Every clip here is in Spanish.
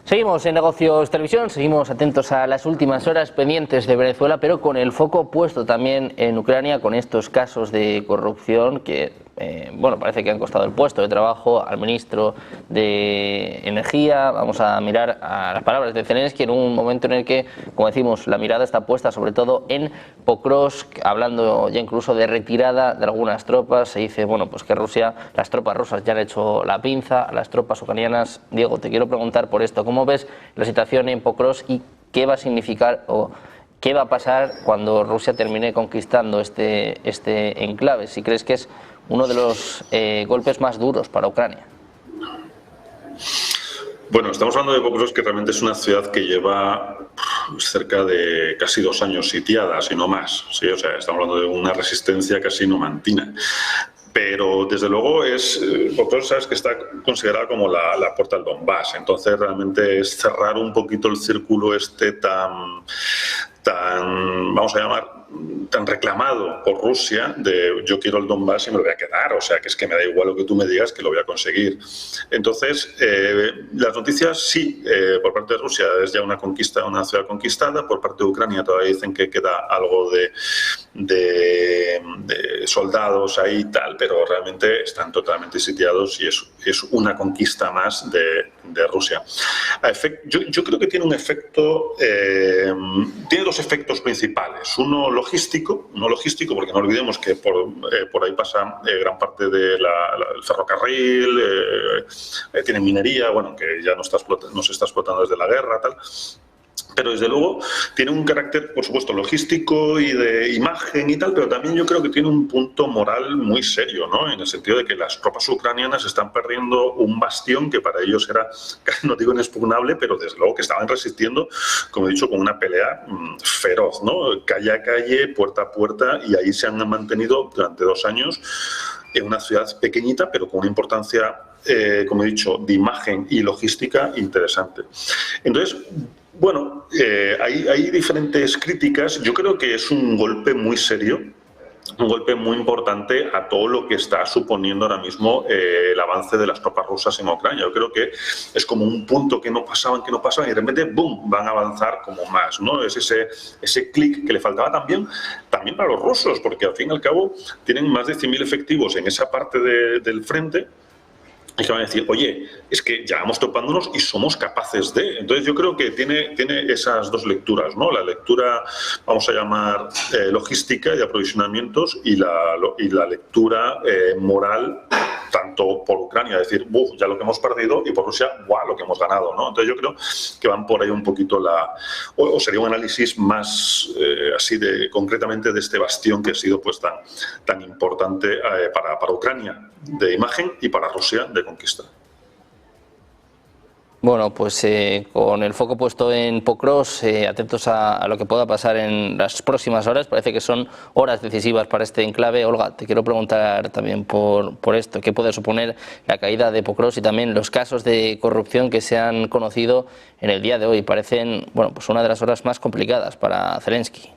Seguimos en Negocios Televisión, seguimos atentos a las últimas horas pendientes de Venezuela, pero con el foco puesto también en Ucrania, con estos casos de corrupción que, parece que han costado el puesto de trabajo al ministro de Energía. Vamos a mirar a las palabras de Zelensky en un momento en el que, como decimos, la mirada está puesta sobre todo en Pokrovsk, hablando ya incluso de retirada de algunas tropas. Se dice, pues que las tropas rusas ya han hecho la pinza a las tropas ucranianas. Diego, te quiero preguntar por esto. ¿Cómo ves la situación en Pokrovsk y qué va a significar o qué va a pasar cuando Rusia termine conquistando este enclave? Si crees que es uno de los golpes más duros para Ucrania. Bueno, estamos hablando de Pokrovsk, que realmente es una ciudad que lleva cerca de casi 2 años sitiada, si no más. ¿Sí? O sea, estamos hablando de una resistencia casi numantina. Pero desde luego Pokrovsk, sabes que está considerada como la puerta al Donbass. Entonces realmente es cerrar un poquito el círculo tan, vamos a llamar, tan reclamado por Rusia de yo quiero el Donbass y me lo voy a quedar, o sea que es que me da igual lo que tú me digas, que lo voy a conseguir. Entonces las noticias sí, por parte de Rusia es ya una conquista, una ciudad conquistada. Por parte de Ucrania todavía dicen que queda algo de soldados ahí y tal, pero realmente están totalmente sitiados y es una conquista más de Rusia. Yo creo que tiene un efecto, tiene 2 efectos principales. Uno logístico, porque no olvidemos que por ahí pasa gran parte del ferrocarril, tiene minería, que ya no se está explotando desde la guerra, tal. Pero desde luego tiene un carácter, por supuesto, logístico y de imagen y tal, pero también yo creo que tiene un punto moral muy serio, ¿no? En el sentido de que las tropas ucranianas están perdiendo un bastión que para ellos era, no digo inexpugnable, pero desde luego que estaban resistiendo, como he dicho, con una pelea feroz, ¿no? Calle a calle, puerta a puerta, y ahí se han mantenido durante 2 años en una ciudad pequeñita, pero con una importancia, como he dicho, de imagen y logística interesante. Entonces, hay diferentes críticas. Yo creo que es un golpe muy serio, un golpe muy importante a todo lo que está suponiendo ahora mismo el avance de las tropas rusas en Ucrania. Yo creo que es como un punto que no pasaban y de repente, ¡boom!, van a avanzar como más, ¿no? Es ese clic que le faltaba también para los rusos, porque al fin y al cabo tienen más de 100.000 efectivos en esa parte del frente. Y que van a decir, oye, es que ya vamos topándonos y somos capaces de. Entonces yo creo que tiene esas 2 lecturas, ¿no? La lectura, vamos a llamar, logística y de aprovisionamientos, y la lectura moral, tanto por Ucrania, decir, ya lo que hemos perdido, y por Rusia, lo que hemos ganado, ¿no? Entonces yo creo que van por ahí un poquito o sería un análisis más así concretamente de este bastión que ha sido pues tan importante para Ucrania de imagen y para Rusia de conquista. Bueno, pues con el foco puesto en Pokrovsk, atentos a lo que pueda pasar en las próximas horas. Parece que son horas decisivas para este enclave. Olga, te quiero preguntar también por esto. ¿Qué puede suponer la caída de Pokrovsk y también los casos de corrupción que se han conocido en el día de hoy? Parecen, pues una de las horas más complicadas para Zelensky.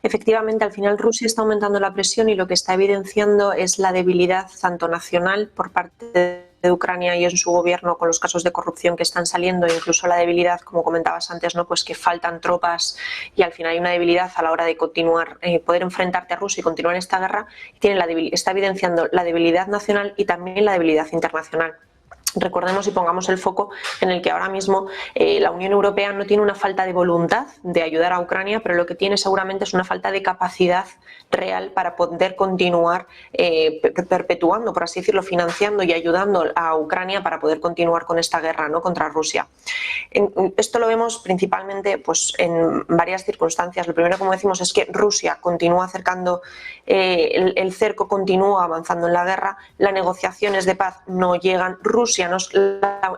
Efectivamente, al final Rusia está aumentando la presión y lo que está evidenciando es la debilidad tanto nacional por parte de Ucrania y en su gobierno con los casos de corrupción que están saliendo, e incluso la debilidad, como comentabas antes, ¿no? Pues que faltan tropas y al final hay una debilidad a la hora de continuar, poder enfrentarte a Rusia y continuar esta guerra. Está evidenciando la debilidad nacional y también la debilidad internacional. Recordemos y pongamos el foco en el que ahora mismo la Unión Europea no tiene una falta de voluntad de ayudar a Ucrania, pero lo que tiene seguramente es una falta de capacidad real para poder continuar perpetuando, por así decirlo, financiando y ayudando a Ucrania para poder continuar con esta guerra, ¿no?, contra Rusia. Esto lo vemos principalmente pues, en varias circunstancias. Lo primero, como decimos, es que Rusia continúa acercando, el cerco continúa avanzando en la guerra, las negociaciones de paz no llegan, Rusia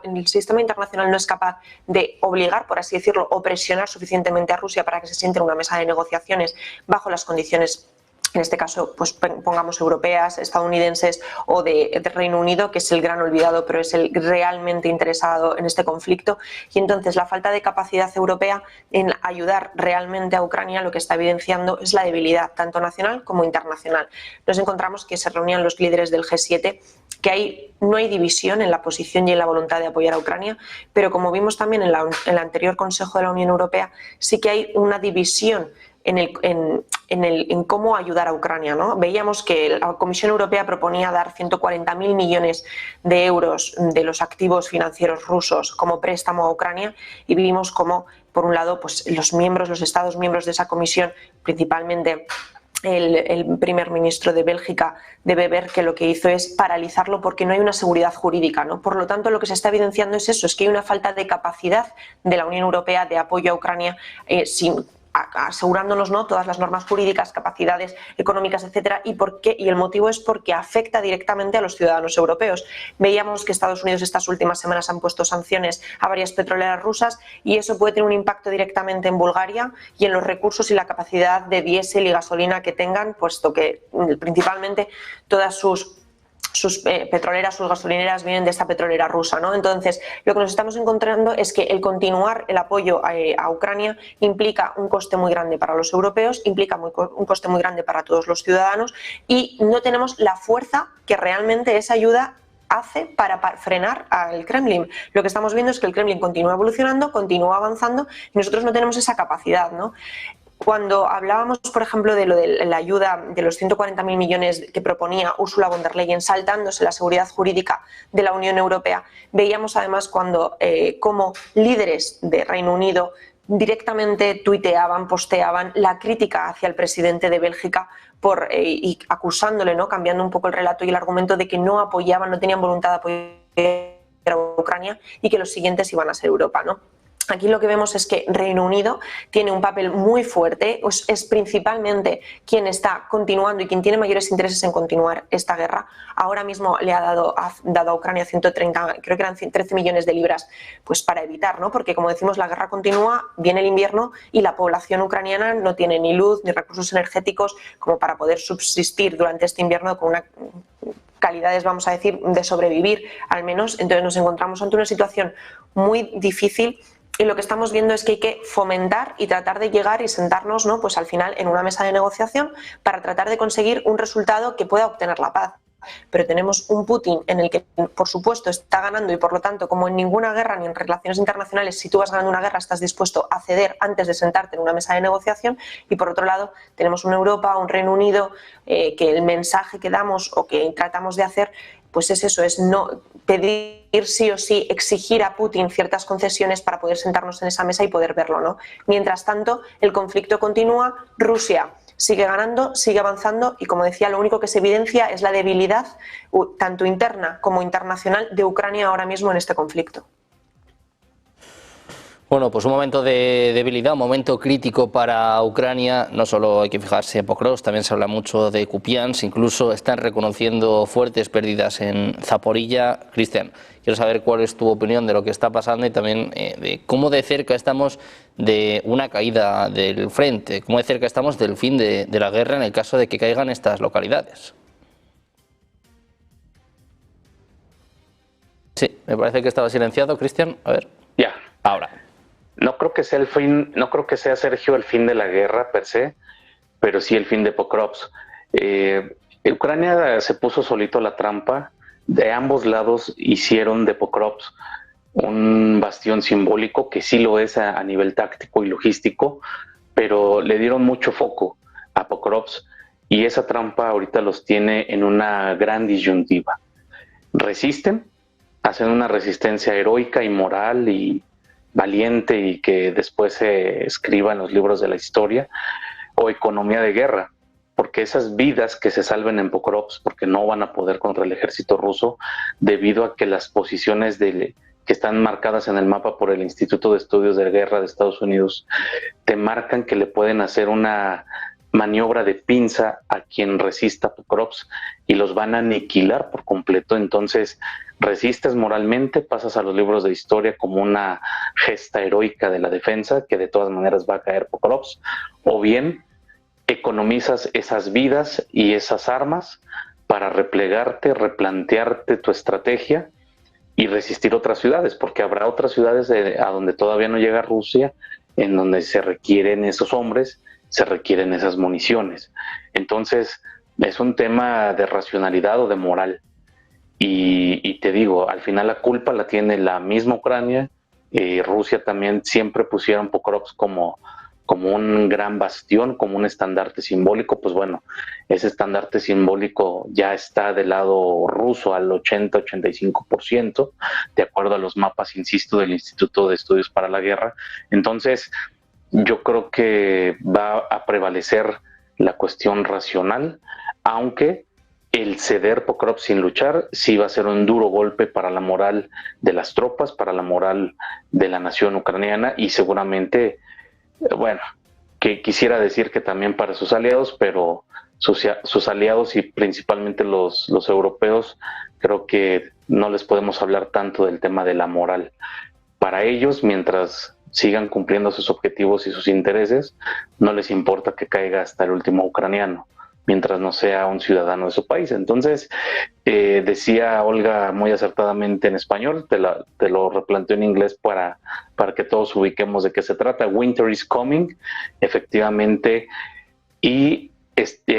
el sistema internacional no es capaz de obligar, por así decirlo, o presionar suficientemente a Rusia para que se siente en una mesa de negociaciones bajo las condiciones, en este caso, pues pongamos europeas, estadounidenses o de Reino Unido, que es el gran olvidado, pero es el realmente interesado en este conflicto. Y entonces la falta de capacidad europea en ayudar realmente a Ucrania lo que está evidenciando es la debilidad tanto nacional como internacional. Nos encontramos que se reunían los líderes del G7 que no hay división en la posición y en la voluntad de apoyar a Ucrania, pero como vimos también en el anterior Consejo de la Unión Europea, sí que hay una división en cómo ayudar a Ucrania, ¿no? Veíamos que la Comisión Europea proponía dar 140.000 millones de euros de los activos financieros rusos como préstamo a Ucrania, y vimos cómo, por un lado, pues los Estados miembros de esa comisión, principalmente el primer ministro de Bélgica, debe ver que lo que hizo es paralizarlo porque no hay una seguridad jurídica, ¿no? Por lo tanto, lo que se está evidenciando es eso, es que hay una falta de capacidad de la Unión Europea de apoyo a Ucrania asegurándonos, ¿no?, todas las normas jurídicas, capacidades económicas, etcétera, y el motivo es porque afecta directamente a los ciudadanos europeos. Veíamos que Estados Unidos estas últimas semanas han puesto sanciones a varias petroleras rusas, y eso puede tener un impacto directamente en Bulgaria y en los recursos y la capacidad de diésel y gasolina que tengan, puesto que principalmente todas sus petroleras, sus gasolineras vienen de esta petrolera rusa, ¿no? Entonces, lo que nos estamos encontrando es que el continuar el apoyo a Ucrania implica un coste muy grande para los europeos, implica un coste muy grande para todos los ciudadanos, y no tenemos la fuerza que realmente esa ayuda hace para frenar al Kremlin. Lo que estamos viendo es que el Kremlin continúa evolucionando, continúa avanzando, y nosotros no tenemos esa capacidad, ¿no? Cuando hablábamos, por ejemplo, de lo de la ayuda de los 140.000 millones que proponía Ursula von der Leyen, saltándose la seguridad jurídica de la Unión Europea, veíamos además cómo líderes de Reino Unido directamente tuiteaban, posteaban la crítica hacia el presidente de Bélgica y acusándole, ¿no?, cambiando un poco el relato y el argumento de que no apoyaban, no tenían voluntad de apoyar a Ucrania y que los siguientes iban a ser Europa, ¿no? Aquí lo que vemos es que Reino Unido tiene un papel muy fuerte, es principalmente quien está continuando y quien tiene mayores intereses en continuar esta guerra. Ahora mismo le ha dado a Ucrania 130, creo que eran 13 millones de libras, pues para evitar, ¿no? Porque como decimos, la guerra continúa, viene el invierno y la población ucraniana no tiene ni luz ni recursos energéticos como para poder subsistir durante este invierno con una calidades, vamos a decir, de sobrevivir al menos. Entonces nos encontramos ante una situación muy difícil. Y lo que estamos viendo es que hay que fomentar y tratar de llegar y sentarnos, ¿no?, pues al final en una mesa de negociación para tratar de conseguir un resultado que pueda obtener la paz. Pero tenemos un Putin en el que, por supuesto, está ganando, y por lo tanto, como en ninguna guerra ni en relaciones internacionales, si tú vas ganando una guerra estás dispuesto a ceder antes de sentarte en una mesa de negociación. Y por otro lado tenemos una Europa, un Reino Unido, que el mensaje que damos o que tratamos de hacer pues es eso, es no pedir sí o sí, exigir a Putin ciertas concesiones para poder sentarnos en esa mesa y poder verlo, ¿no? Mientras tanto, el conflicto continúa, Rusia sigue ganando, sigue avanzando, y como decía, lo único que se evidencia es la debilidad, tanto interna como internacional, de Ucrania ahora mismo en este conflicto. Bueno, pues un momento de debilidad, un momento crítico para Ucrania. No solo hay que fijarse en Pokrovsk, también se habla mucho de Kupiansk, incluso están reconociendo fuertes pérdidas en Zaporilla. Cristian, quiero saber cuál es tu opinión de lo que está pasando y también de cómo de cerca estamos de una caída del frente, cómo de cerca estamos del fin de la guerra en el caso de que caigan estas localidades. Sí, me parece que estaba silenciado, Cristian. A ver. Ya. Ahora. No creo que sea el fin, no creo que sea, Sergio, el fin de la guerra per se, pero sí el fin de Pokrovsk. Ucrania se puso solito la trampa. De ambos lados hicieron de Pokrovsk un bastión simbólico, que sí lo es a nivel táctico y logístico, pero le dieron mucho foco a Pokrovsk, y esa trampa ahorita los tiene en una gran disyuntiva. Resisten, hacen una resistencia heroica y moral y valiente, y que después se escriba en los libros de la historia, o economía de guerra, porque esas vidas que se salven en Pokrovsk, porque no van a poder contra el ejército ruso, debido a que las posiciones que están marcadas en el mapa por el Instituto de Estudios de Guerra de Estados Unidos, te marcan que le pueden hacer una maniobra de pinza a quien resista Pokrovsk y los van a aniquilar por completo. Entonces resistes moralmente, pasas a los libros de historia como una gesta heroica de la defensa, que de todas maneras va a caer Pokrovsk, o bien economizas esas vidas y esas armas para replegarte, replantearte tu estrategia y resistir otras ciudades, porque habrá otras ciudades a donde todavía no llega Rusia, en donde se requieren esos hombres, se requieren esas municiones. Entonces es un tema de racionalidad o de moral. y te digo, al final la culpa la tiene la misma Ucrania. Rusia también siempre pusieron Pokrovsk como un gran bastión, como un estandarte simbólico. Pues bueno, ese estandarte simbólico ya está del lado ruso al 80-85%, de acuerdo a los mapas, insisto, del Instituto de Estudios para la Guerra. Entonces, yo creo que va a prevalecer la cuestión racional, aunque el ceder Pokrovsk sin luchar sí va a ser un duro golpe para la moral de las tropas, para la moral de la nación ucraniana y seguramente, bueno, que quisiera decir que también para sus aliados, pero sus aliados y principalmente los europeos, creo que no les podemos hablar tanto del tema de la moral. Para ellos, mientras sigan cumpliendo sus objetivos y sus intereses, no les importa que caiga hasta el último ucraniano, mientras no sea un ciudadano de su país. Entonces, decía Olga muy acertadamente en español, te lo replanteo en inglés para que todos ubiquemos de qué se trata. Winter is coming, efectivamente, y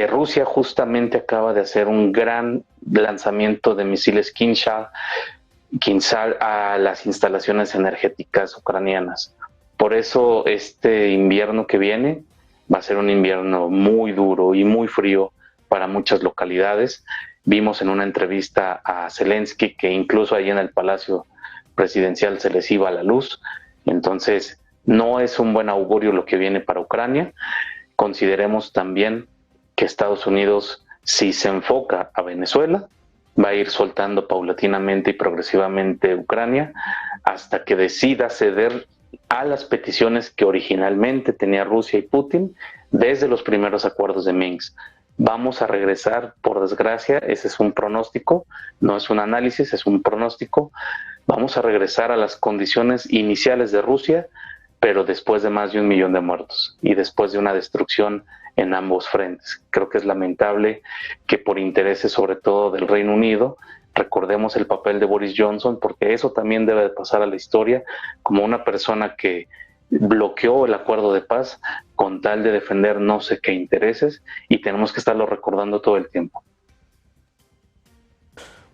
Rusia justamente acaba de hacer un gran lanzamiento de misiles Kinzhal a las instalaciones energéticas ucranianas. Por eso este invierno que viene va a ser un invierno muy duro y muy frío para muchas localidades. Vimos en una entrevista a Zelensky que incluso ahí en el Palacio Presidencial se les iba la luz. Entonces, no es un buen augurio lo que viene para Ucrania. Consideremos también que Estados Unidos, si se enfoca a Venezuela, va a ir soltando paulatinamente y progresivamente Ucrania hasta que decida ceder a las peticiones que originalmente tenía Rusia y Putin desde los primeros acuerdos de Minsk. Vamos a regresar, por desgracia, ese es un pronóstico, no es un análisis, es un pronóstico. Vamos a regresar a las condiciones iniciales de Rusia, pero después de más de 1 millón de muertos y después de una destrucción en ambos frentes. Creo que es lamentable que por intereses sobre todo del Reino Unido, recordemos el papel de Boris Johnson, porque eso también debe de pasar a la historia como una persona que bloqueó el acuerdo de paz con tal de defender no sé qué intereses, y tenemos que estarlo recordando todo el tiempo.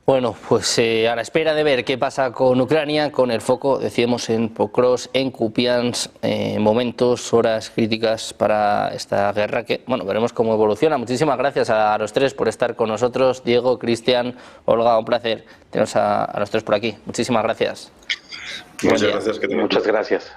Bueno, pues a la espera de ver qué pasa con Ucrania, con el foco, decíamos, en Pokrovsk, en Kupiansk, momentos, horas críticas para esta guerra que, bueno, veremos cómo evoluciona. Muchísimas gracias a los tres por estar con nosotros. Diego, Cristian, Olga, un placer teneros a los tres por aquí. Muchísimas gracias. Muchas gracias. Muchas gracias.